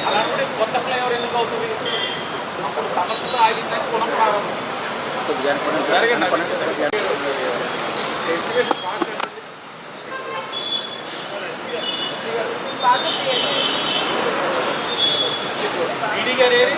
అలాంటి కొత్త ఫ్లైఓవర్ ఎందుకు అవుతుంది? అప్పుడు సమస్యలు ఆగిందని పునఃప్రారంభం ఈడీ గారు ఏరి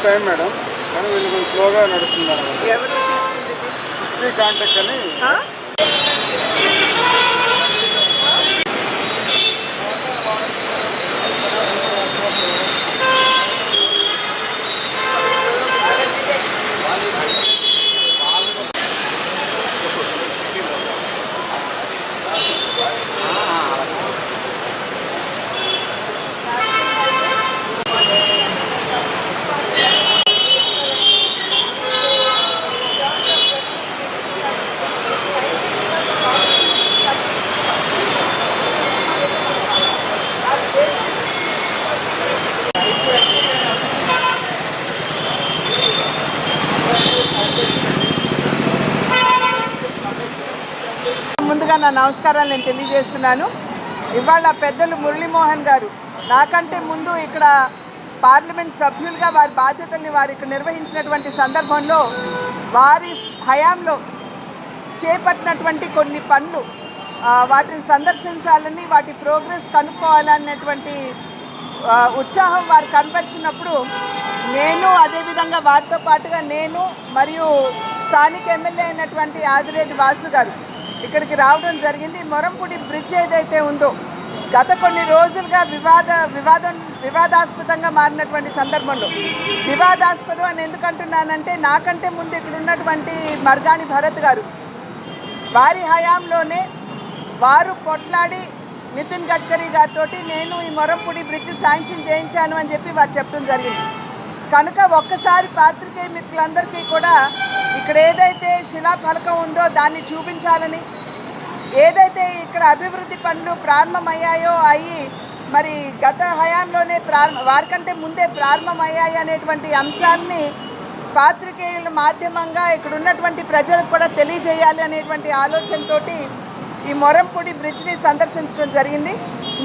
టైం మేడం, కానీ వీళ్ళు కొంచెం స్లోగా నడుస్తున్నారు. ఎవరు తీసుకుంది కాంటాక్ట్ అని ముందుగా నా నమస్కారాలు నేను తెలియజేస్తున్నాను. ఇవాళ పెద్దలు మురళీమోహన్ గారు నాకంటే ముందు ఇక్కడ పార్లమెంట్ సభ్యులుగా వారి బాధ్యతల్ని వారు ఇక్కడ నిర్వహించినటువంటి సందర్భంలో వారి హయాంలో చేపట్టినటువంటి కొన్ని పనులు వాటిని సందర్శించాలని, వాటి ప్రోగ్రెస్ కనుక్కోవాలన్నటువంటి ఉత్సాహం వారు కనపరిచినప్పుడు నేను అదేవిధంగా వారితో పాటుగా నేను మరియు స్థానిక ఎమ్మెల్యే అయినటువంటి ఆదిరెడ్డి వాసు గారు ఇక్కడికి రావడం జరిగింది. మొరంపూడి బ్రిడ్జ్ ఏదైతే ఉందో గత కొన్ని రోజులుగా వివాదాస్పదంగా మారినటువంటి సందర్భంలో, వివాదాస్పదం అని ఎందుకంటున్నానంటే నాకంటే ముందు ఇక్కడ ఉన్నటువంటి మర్గాని భరత్ గారు వారి హయాంలోనే వారు పొట్లాడి నితిన్ గడ్కరీ గారితో నేను ఈ మొరంపూడి బ్రిడ్జ్ శాంక్షన్ చేయించాను అని చెప్పి వారు చెప్పడం జరిగింది. కనుక ఒక్కసారి పాత్రికేయ మిత్రులందరికీ కూడా ఇక్కడ ఏదైతే శిలాఫలకం ఉందో దాన్ని చూపించాలని, ఏదైతే ఇక్కడ అభివృద్ధి పనులు ప్రారంభమయ్యాయో అయ్యి మరి గత హయాంలోనే వారికంటే ముందే ప్రారంభమయ్యాయి అనేటువంటి అంశాలని పాత్రికేయుల మాధ్యమంగా ఇక్కడ ఉన్నటువంటి ప్రజలకు కూడా తెలియజేయాలి అనేటువంటి ఆలోచనతోటి ఈ మొరంపూడి బ్రిడ్జ్ని సందర్శించడం జరిగింది.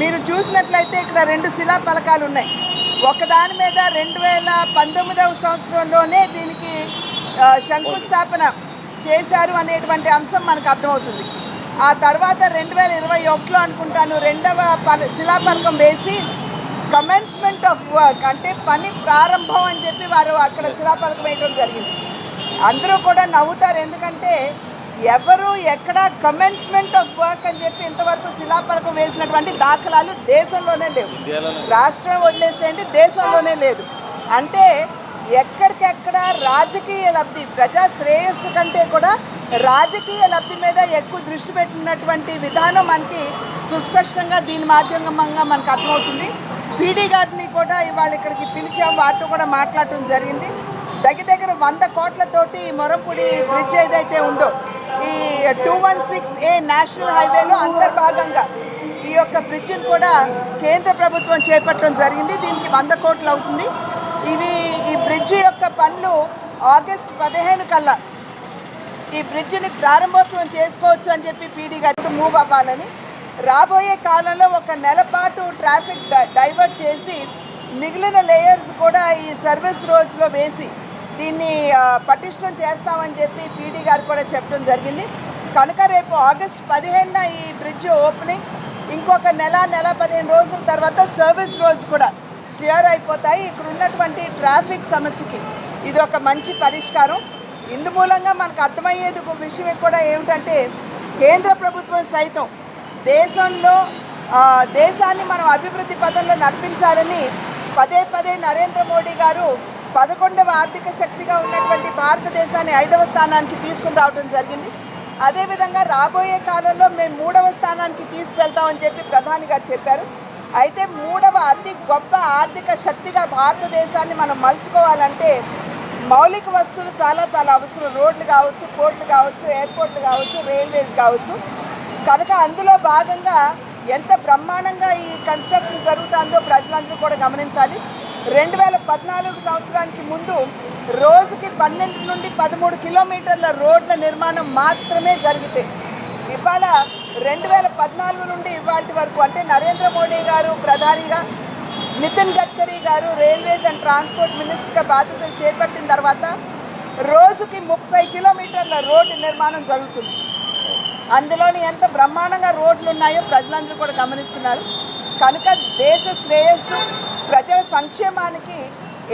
మీరు చూసినట్లయితే ఇక్కడ 2 శిలాఫలకాలు ఉన్నాయి. ఒకదాని మీద 2019వ సంవత్సరంలోనే దీనికి శంకుస్థాపన చేశారు అనేటువంటి అంశం మనకు అర్థమవుతుంది. ఆ తర్వాత 2021లో అనుకుంటాను రెండవ శిలాఫలకం వేసి కమెన్స్మెంట్ ఆఫ్ వర్క్ అంటే పని ప్రారంభం అని చెప్పి వారు అక్కడ శిలాఫలకం వేయడం జరిగింది. అందరూ కూడా నవ్వుతారు, ఎందుకంటే ఎవరు ఎక్కడ కమెన్స్మెంట్ ఆఫ్ వర్క్ అని చెప్పి ఇంతవరకు శిలాఫలకం వేసినటువంటి దాఖలాలు దేశంలోనే లేవు. రాష్ట్రం వదిలేసేయండి, దేశంలోనే లేదు. అంటే ఎక్కడికెక్కడ రాజకీయ లబ్ధి, ప్రజా శ్రేయస్సు కంటే కూడా రాజకీయ లబ్ధి మీద ఎక్కువ దృష్టి పెట్టినటువంటి విధానం మనకి సుస్పష్టంగా దీని మాధ్యమంగా మనకు అర్థమవుతుంది. పీడీ గారిని కూడా ఇవాళ ఇక్కడికి పిలిచాం, వారితో కూడా మాట్లాడటం జరిగింది. దగ్గర 100 కోట్లతోటి మొరంపూడి బ్రిడ్జ్ ఏదైతే ఉందో ఈ 216A నేషనల్ హైవేలో అంతర్భాగంగా ఈ యొక్క బ్రిడ్జిని కూడా కేంద్ర ప్రభుత్వం చేపట్టడం జరిగింది. దీనికి 100 కోట్లు అవుతుంది. ఈ బ్రిడ్జి యొక్క పనులు ఆగస్టు 15 కల్లా ఈ బ్రిడ్జిని ప్రారంభోత్సవం చేసుకోవచ్చు అని చెప్పి పీడీ గారికి మూవ్ అవ్వాలని, రాబోయే కాలంలో 1 నెల పాటు ట్రాఫిక్ డైవర్ట్ చేసి మిగిలిన లేయర్స్ కూడా ఈ సర్వీస్ రోడ్స్లో వేసి దీన్ని పటిష్టం చేస్తామని చెప్పి పీడీ గారు కూడా చెప్పడం జరిగింది. కనుక రేపు ఆగస్టు 15న ఈ బ్రిడ్జ్ ఓపెనింగ్, ఇంకొక నెల 15 రోజుల తర్వాత సర్వీస్ రోజు కూడా క్లియర్ అయిపోతాయి. ఇక్కడ ఉన్నటువంటి ట్రాఫిక్ సమస్యకి ఇది ఒక మంచి పరిష్కారం. ఇందు మూలంగా మనకు అర్థమయ్యేది ఒక విషయం కూడా ఏమిటంటే, కేంద్ర ప్రభుత్వం సైతం దేశాన్ని మనం అభివృద్ధి పథంలో నడిపించాలని పదే నరేంద్ర మోడీ గారు 11వ ఆర్థిక శక్తిగా ఉన్నటువంటి భారతదేశాన్ని 5వ స్థానానికి తీసుకుని రావడం జరిగింది. అదేవిధంగా రాబోయే కాలంలో మేము 3వ స్థానానికి తీసుకెళ్తామని చెప్పి ప్రధాని గారు చెప్పారు. అయితే 3వ అతి గొప్ప ఆర్థిక శక్తిగా భారతదేశాన్ని మనం మలుచుకోవాలంటే మౌలిక వస్తువులు చాలా అవసరం. రోడ్లు కావచ్చు, పోర్ట్లు కావచ్చు, ఎయిర్పోర్ట్లు కావచ్చు, రైల్వేస్ కావచ్చు. కనుక అందులో భాగంగా ఎంత బ్రహ్మాండంగా ఈ కన్స్ట్రక్షన్ జరుగుతుందో ప్రజలందరూ కూడా గమనించాలి. 2014 సంవత్సరానికి ముందు రోజుకి 12 నుండి 13 కిలోమీటర్ల రోడ్ల నిర్మాణం మాత్రమే జరిగితే, ఇవాళ 2014 నుండి ఇవాళ వరకు అంటే నరేంద్ర మోడీ గారు ప్రధానిగా, నితిన్ గడ్కరీ గారు రైల్వేస్ అండ్ ట్రాన్స్పోర్ట్ మినిస్టర్గా బాధ్యతలు చేపట్టిన తర్వాత రోజుకి 30 కిలోమీటర్ల రోడ్డు నిర్మాణం జరుగుతుంది. అందులోని ఎంత బ్రహ్మాండంగా రోడ్లు ఉన్నాయో ప్రజలందరూ కూడా గమనిస్తున్నారు. కనుక దేశ శ్రేయస్సు, ప్రజల సంక్షేమానికి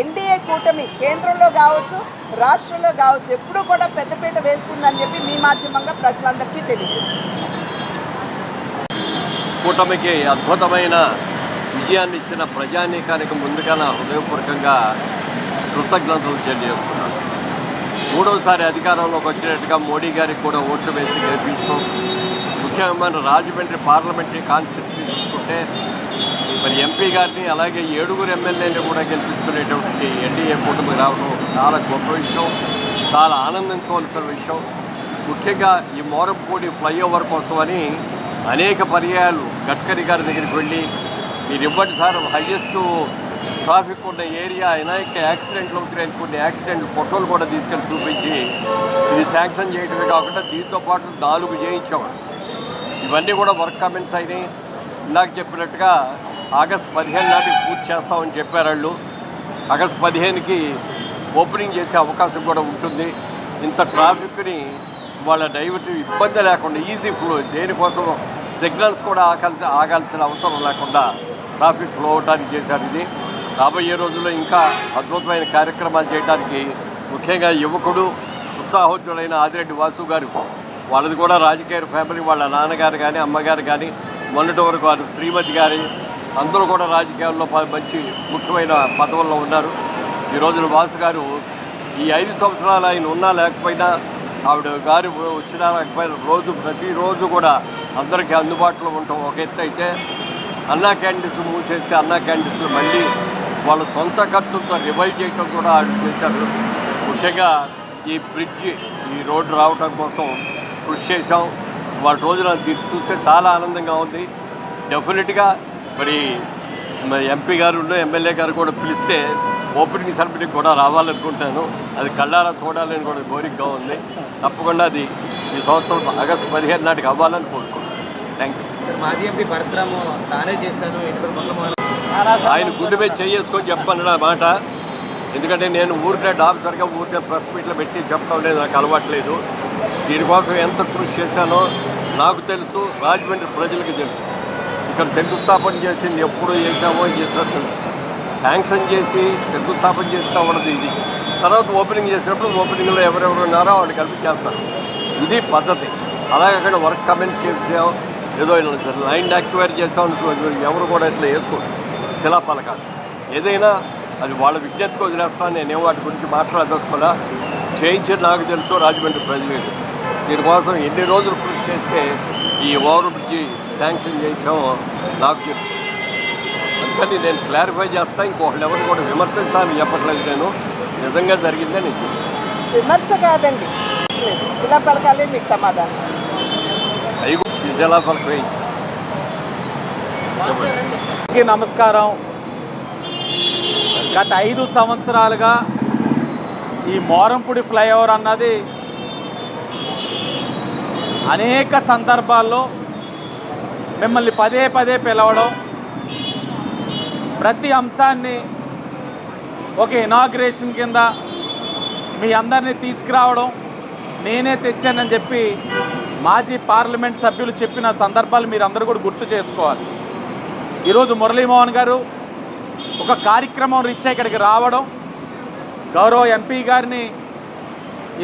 ఎన్డీఏ కూటమి కేంద్రంలో కావచ్చు, రాష్ట్రంలో కావచ్చు ఎప్పుడూ కూడా పెద్దపీట వేస్తుందని చెప్పి మీ మాధ్యమంగా ప్రజలందరికీ తెలియజేస్తుంది. కూటమికి అద్భుతమైన విజయాన్ని ఇచ్చిన ప్రజానీకానికి ముందుగా నా హృదయపూర్వకంగా కృతజ్ఞతలు తెలియజేస్తున్నాను. 3వసారి అధికారంలోకి వచ్చినట్టుగా మోడీ గారికి కూడా ఓట్లు వేసి గెలిపించడం, ముఖ్యమైన రాజమండ్రి పార్లమెంటరీ కాన్స్టిట్యూన్సీ చూసుకుంటే మరి ఎంపీ గారిని అలాగే 7 ఎమ్మెల్యేని కూడా గెలిపించుకునేటువంటి ఎన్డీఏ కూటమి రావడం చాలా గొప్ప విషయం, చాలా ఆనందించవలసిన విషయం. ముఖ్యంగా ఈ మోరంపూడి ఫ్లైఓవర్ కోసమని అనేక పర్యాయాలు గడ్కరీ గారి దగ్గరికి వెళ్ళి, మీరు ఇవ్వండి సార్, హైయెస్ట్ ట్రాఫిక్ ఉన్న ఏరియా అనేక యాక్సిడెంట్లు అవుతున్నాయి, కొన్ని యాక్సిడెంట్లు ఫోటోలు కూడా తీసుకెళ్ళి చూపించి ఇది శాంక్షన్ చేయడమే కాకుండా దీంతో పాటు 4 చేయించేవాడు. ఇవన్నీ కూడా వర్క్ కమెంట్స్ అయినాయి. ఇందాక చెప్పినట్టుగా ఆగస్టు 15 నాటికి పూర్తి చేస్తామని చెప్పారు వాళ్ళు. ఆగస్టు 15కి ఓపెనింగ్ చేసే అవకాశం కూడా ఉంటుంది. ఇంత ట్రాఫిక్ని వాళ్ళ డైవర్ట్ ఇబ్బంది లేకుండా ఈజీ ఫ్లో, దేనికోసం సిగ్నల్స్ కూడా ఆగాల్సిన అవసరం లేకుండా ట్రాఫిక్ ఫ్లో అవడానికి చేశారు. ఇది రాబోయే రోజుల్లో ఇంకా అద్భుతమైన కార్యక్రమాలు చేయడానికి, ముఖ్యంగా యువకుడు ఉత్సాహోజ్వలైన ఆదిరెడ్డి వాసు గారు, వాళ్ళది కూడా రాజకీయ ఫ్యామిలీ, వాళ్ళ నాన్నగారు కానీ అమ్మగారు కానీ మొన్నటి వరకు వారి శ్రీమతి గారి అందరూ కూడా రాజకీయాల్లో మంచి ముఖ్యమైన పదవుల్లో ఉన్నారు. ఈ రోజున వాసు గారు ఈ 5 సంవత్సరాలు ఆయన ఉన్నా లేకపోయినా, ఆవిడ గారు వచ్చినా లేకపోయినా ప్రతిరోజు కూడా అందరికీ అందుబాటులో ఉండటం ఒక ఎత్తు అయితే, అన్నా క్యాంటీన్స్ మూసేస్తే అన్నా క్యాంటీన్స్లు మళ్ళీ వాళ్ళ సొంత ఖర్చులతో రివైవ్ చేయడం కూడా చేశారు. ముఖ్యంగా ఈ బ్రిడ్జి, ఈ రోడ్డు రావడం కోసం కృషి చేశాం. వాళ్ళ రోజున దీన్ని చూస్తే చాలా ఆనందంగా ఉంది. డెఫినెట్గా మరి ఎంపీ గారు ఎమ్మెల్యే గారు కూడా పిలిస్తే ఓపెనింగ్ సెరమనీకి కూడా రావాలనుకుంటాను. అది కళ్ళారా చూడాలని కూడా కోరికగా ఉంది. తప్పకుండా అది ఈ సంవత్సరం ఆగస్టు 15 నాటికి అవ్వాలని కోరుకుంటున్నాను. Thank you. మాజీ ఎంపీ భరత్రాము తానే చేశాను, ఆయన గుండె మీద చేసుకొని చెప్పాను ఆ మాట. ఎందుకంటే నేను ఊరికే ఆఫీసర్గా ఊరికే ప్రెస్ మీట్లో పెట్టి చెప్పడం లేదు, నాకు అలవాట్లేదు. దీనికోసం ఎంత కృషి చేశానో నాకు తెలుసు, రాజమండ్రి ప్రజలకు తెలుసు. ఇక్కడ శంకుస్థాపన చేసింది ఎప్పుడు చేసామో చేసినా తెలుసు. శాంక్షన్ చేసి శంకుస్థాపన చేసినా ఉన్నది ఇది. తర్వాత ఓపెనింగ్ చేసినప్పుడు ఓపెనింగ్లో ఎవరెవరు ఉన్నారో వాళ్ళు కలిపి చేస్తారు. ఇది పద్ధతి. అలాగే అక్కడ వర్క్ కమెంట్ చేసాం, ఏదో లైన్ యాక్టివేట్ చేసాం, ఎవరు కూడా ఇట్లా వేసుకోండి శిలాపలకాలు. ఏదైనా అది వాళ్ళ విజ్ఞతకు వదిలేస్తాను. నేనేమో వాటి గురించి మాట్లాడదలుచుకోలే. చేయించేది నాకు తెలుసు, రాజమండ్రి ప్రజలే తెలుసు. దీనికోసం ఎన్ని రోజులు కృషి చేస్తే ఈ ఓవర్ బ్రిడ్జి శాంక్షన్ చేయించామో నాకు తెలుసు. అందుకని నేను క్లారిఫై చేస్తాను. ఇంకొకళ్ళు ఎవరు కూడా విమర్శించాలని చెప్పట్లేదు. నేను నిజంగా జరిగిందని విమర్శ కాదండి, శిలాఫలకాలే మీకు సమాధానం. అవి ఈ శిలాఫలకం వేయించాను. నమస్కారం. గత 5 సంవత్సరాలుగా ఈ మోరంపూడి ఫ్లైఓవర్ అన్నది అనేక సందర్భాల్లో మిమ్మల్ని పదే పిలవడం, ప్రతి అంశాన్ని ఒక ఇనాగ్రేషన్ కింద మీ అందరినీ తీసుకురావడం, నేనే తెచ్చానని చెప్పి మాజీ పార్లమెంట్ సభ్యులు చెప్పిన సందర్భాలు మీరు అందరూ కూడా గుర్తు చేసుకోవాలి. ఈరోజు మురళీమోహన్ గారు ఒక కార్యక్రమం రీత్యా ఇక్కడికి రావడం, గౌరవ ఎంపీ గారిని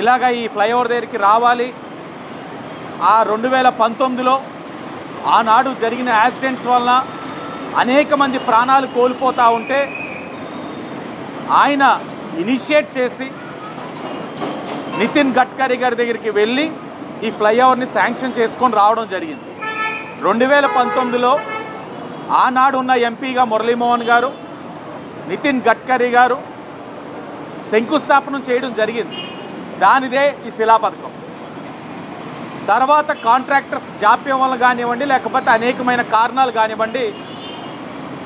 ఇలాగ ఈ ఫ్లైఓవర్ దగ్గరికి రావాలి, ఆ 2019లో ఆనాడు జరిగిన యాక్సిడెంట్స్ వలన అనేక మంది ప్రాణాలు కోల్పోతూ ఉంటే ఆయన ఇనిషియేట్ చేసి నితిన్ గడ్కరీ గారి దగ్గరికి వెళ్ళి ఈ ఫ్లైఓవర్ని శాంక్షన్ చేసుకొని రావడం జరిగింది. 2019లో ఆనాడు ఉన్న ఎంపీగా మురళీమోహన్ గారు, నితిన్ గడ్కరీ గారు శంకుస్థాపన చేయడం జరిగింది. దానిదే ఈ శిలా పథకం. తర్వాత కాంట్రాక్టర్స్ జాప్యం వల్ల కానివ్వండి, లేకపోతే అనేకమైన కారణాలు కానివ్వండి,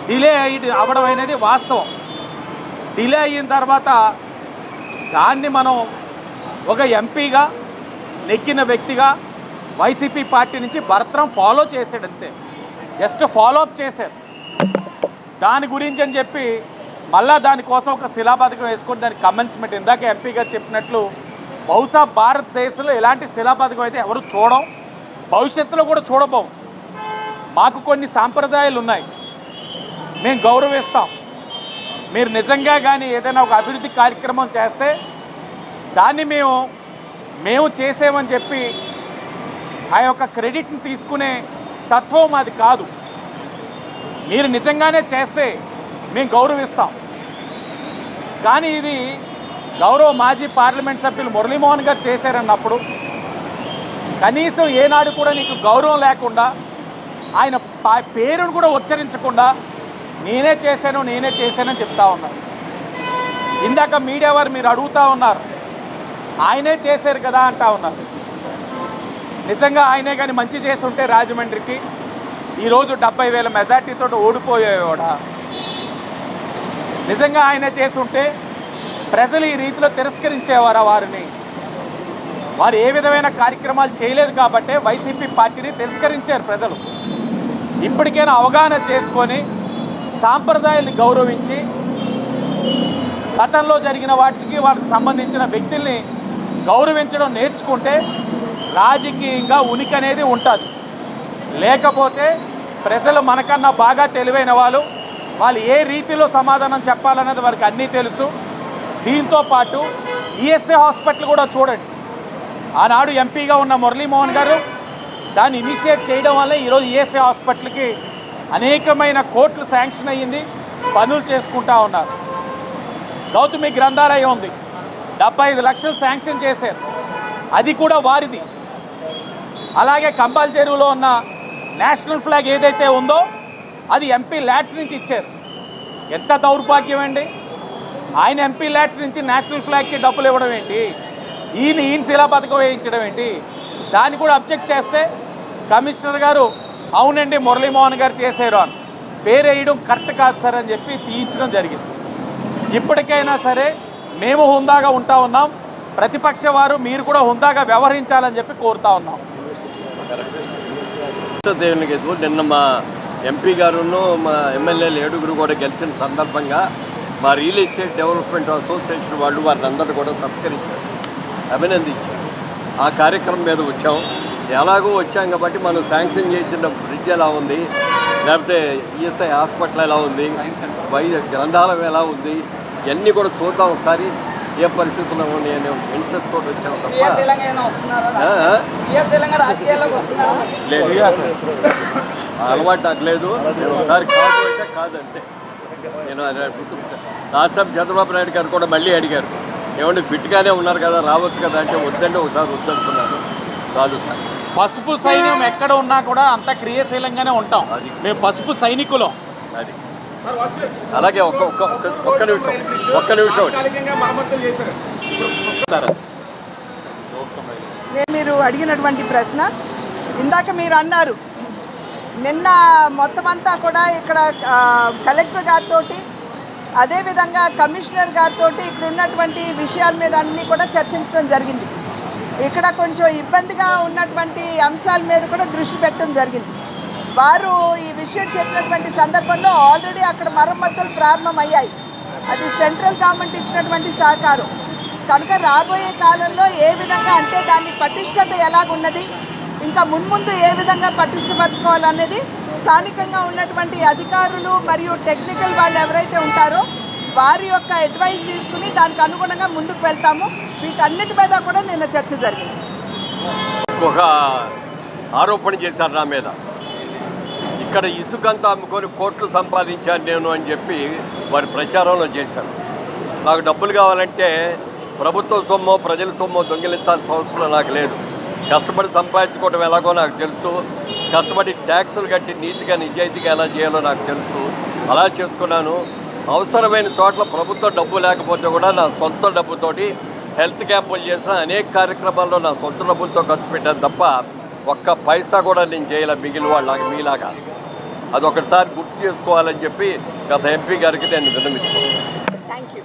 డిలే అవ్వడం అనేది వాస్తవం. డిలే అయిన తర్వాత దాన్ని మనం ఒక ఎంపీగా నెక్కిన వ్యక్తిగా వైసీపీ పార్టీ నుంచి భరత్రం ఫాలో చేశాడు, అంతే, జస్ట్ ఫాలోఅప్ చేశారు. దాని గురించి అని చెప్పి మళ్ళా దానికోసం ఒక శిలాపథకం వేసుకొని దాని కమెన్స్మెంట్, ఇందాక ఎంపీ గారు చెప్పినట్లు బహుశా భారతదేశంలో ఇలాంటి శిలాపథకం అయితే ఎవరు చూడం, భవిష్యత్తులో కూడా చూడబోం. మాకు కొన్ని సాంప్రదాయాలు ఉన్నాయి, మేము గౌరవిస్తాం. మీరు నిజంగా కానీ ఏదైనా ఒక అభివృద్ధి కార్యక్రమం చేస్తే దాన్ని మేము చేసామని చెప్పి ఆ యొక్క క్రెడిట్ని తీసుకునే తత్వం అది కాదు. మీరు నిజంగానే చేస్తే మేము గౌరవిస్తాం. కానీ ఇది గౌరవ మాజీ పార్లమెంట్ సభ్యులు మురళీమోహన్ గారు చేశారన్నప్పుడు కనీసం ఏనాడు కూడా నీకు గౌరవం లేకుండా, ఆయన పేరును కూడా ఉచ్చరించకుండా నేనే చేశానని చెప్తా ఉన్నారు. ఇందాక మీడియా వారు మీరు అడుగుతూ ఉన్నారు, ఆయనే చేశారు కదా అంటా ఉన్నారు. నిజంగా ఆయనే కానీ మంచి చేసి ఉంటే రాజమండ్రికి ఈరోజు 70,000 మెజార్టీతో ఓడిపోయేవాడా? నిజంగా ఆయనే చేసి ఉంటే ప్రజలు ఈ రీతిలో తిరస్కరించేవారా వారిని? వారు ఏ విధమైన కార్యక్రమాలు చేయలేదు కాబట్టే వైసీపీ పార్టీని తిరస్కరించారు ప్రజలు. ఇప్పటికైనా అవగాహన చేసుకొని సాంప్రదాయాన్ని గౌరవించి గతంలో జరిగిన వాటికి వాటికి సంబంధించిన వ్యక్తుల్ని గౌరవించడం నేర్చుకుంటే రాజకీయంగా ఉనికి అనేది ఉంటుంది. లేకపోతే ప్రజలు మనకన్నా బాగా తెలివైన వాళ్ళు ఏ రీతిలో సమాధానం చెప్పాలన్నది వారికి అన్నీ తెలుసు. దీంతో పాటు ఈఎస్ఐ హాస్పిటల్ కూడా చూడండి, ఆనాడు ఎంపీగా ఉన్న మురళీమోహన్ గారు దాన్ని ఇనిషియేట్ చేయడం వల్ల ఈరోజు ఈఎస్ఐ హాస్పిటల్కి అనేకమైన కోట్లు శాంక్షన్ అయ్యింది, పనులు చేసుకుంటా ఉన్నారు. గౌతమి గ్రంథాలయం ఉంది, 75 లక్షలు శాంక్షన్ చేశారు, అది కూడా వారిది. అలాగే కంబాల్ చెరువులో ఉన్న నేషనల్ ఫ్లాగ్ ఏదైతే ఉందో అది ఎంపీ ల్యాడ్స్ నుంచి ఇచ్చారు. ఎంత దౌర్భాగ్యం అండి! ఆయన ఎంపీ ల్యాడ్స్ నుంచి నేషనల్ ఫ్లాగ్కి డబ్బులు ఇవ్వడం ఏంటి? ఈయన శిలా పథకం వేయించడం ఏంటి? దాన్ని కూడా అబ్జెక్ట్ చేస్తే కమిషనర్ గారు అవునండి మురళీమోహన్ గారు చేశారు అని పేరు వేయడం కరెక్ట్ కాదు సార్ అని చెప్పి తీయించడం జరిగింది. ఇప్పటికైనా సరే మేము హుందాగా ఉంటా ఉన్నాం, ప్రతిపక్ష వారు మీరు కూడా హుందాగా వ్యవహరించాలని చెప్పి కోరుతా ఉన్నాం. దేవునికి నిన్న మా ఎంపీ గారును మా ఎమ్మెల్యేలు 7 కూడా గెలిచిన సందర్భంగా మా రియల్ ఎస్టేట్ డెవలప్మెంట్ అసోసియేషన్ వాళ్ళు వారిని కూడా సత్కరించారు, అభినందించారు. ఆ కార్యక్రమం మీద వచ్చాం. ఎలాగో వచ్చాం కాబట్టి మనం శాంక్షన్ చేసిన బ్రిడ్జ్ ఎలా ఉంది, లేకపోతే ఈఎస్ఐ హాస్పిటల్ ఎలా ఉంది, గ్రంథాలయం ఎలా ఉంది, ఇవన్నీ కూడా చూద్దాం ఒకసారి. ఏ పరిస్థితుల్లో నేను ఇంట్రెస్ట్ తోటి వచ్చాను తప్ప లేదు, అలవాటు నాకు లేదు. ఒకసారి కాదు అంటే కాదంతే. నేను లాస్ట్ టైం చంద్రబాబు నాయుడు గారు కూడా మళ్ళీ అడిగారు, ఏమంటే ఫిట్గానే ఉన్నారు కదా రావచ్చు కదా అంటే వద్దంటే ఒకసారి వద్దనుకున్నాను. కాదు సార్, పసుపు సైన్యం ఎక్కడ ఉన్నా కూడా అంత క్రియాశీలంగానే ఉంటాం. అది మేము పసుపు సైనికులం. అది అలాగే ఒక్క నిమిషం మీరు అడిగినటువంటి ప్రశ్న, ఇందాక మీరు అన్నారు నిన్న మొత్తం అంతా కూడా ఇక్కడ కలెక్టర్ గారితో అదేవిధంగా కమిషనర్ గారితో ఇక్కడ ఉన్నటువంటి విషయాల మీద అన్నీ కూడా చర్చించడం జరిగింది. ఇక్కడ కొంచెం ఇబ్బందిగా ఉన్నటువంటి అంశాల మీద కూడా దృష్టి పెట్టడం జరిగింది. వారు ఈ విషయం చెప్పినటువంటి సందర్భంలో ఆల్రెడీ అక్కడ మరమ్మతులు ప్రారంభమయ్యాయి. అది సెంట్రల్ గవర్నమెంట్ ఇచ్చినటువంటి సహకారం కనుక రాబోయే కాలంలో ఏ విధంగా అంటే దాని పటిష్టత ఎలాగున్నది, ఇంకా మున్ముందు ఏ విధంగా పటిష్టపరచుకోవాలనేది స్థానికంగా ఉన్నటువంటి అధికారులు మరియు టెక్నికల్ వాళ్ళు ఎవరైతే ఉంటారో వారి యొక్క అడ్వైస్ తీసుకుని దానికి అనుగుణంగా ముందుకు వెళ్తాము. వీటన్నిటి మీద కూడా నిన్న చర్చ జరిగింది. ఒక ఆరోపణ చేశారు నా మీద, ఇక్కడ ఇసుకంతా అమ్ముకొని కోట్లు సంపాదించాను నేను అని చెప్పి వారి ప్రచారంలో చేశారు. నాకు డబ్బులు కావాలంటే ప్రభుత్వ సొమ్ము ప్రజల సొమ్ము దొంగిలించాల్సిన అవసరం నాకు లేదు. కష్టపడి సంపాదించుకోవడం ఎలాగో నాకు తెలుసు, కష్టపడి ట్యాక్సులు కట్టి నీతిగా నిజాయితీగా ఎలా చేయాలో నాకు తెలుసు. అలా చేసుకున్నాను. అవసరమైన చోట్ల ప్రభుత్వ డబ్బు లేకపోతే కూడా నా సొంత డబ్బుతోటి హెల్త్ క్యాంపులు చేసిన అనేక కార్యక్రమాల్లో నా సొంత డబ్బులతో ఖర్చు పెట్టాను తప్ప ఒక్క పైసా కూడా నేను చేయలే మిగిలిన వాళ్ళకి మీలాగా. అదొకసారి గుర్తు చేసుకోవాలని చెప్పి గత ఎంపీ గారికి నేను విన్నవించుకున్నాను. Thank you.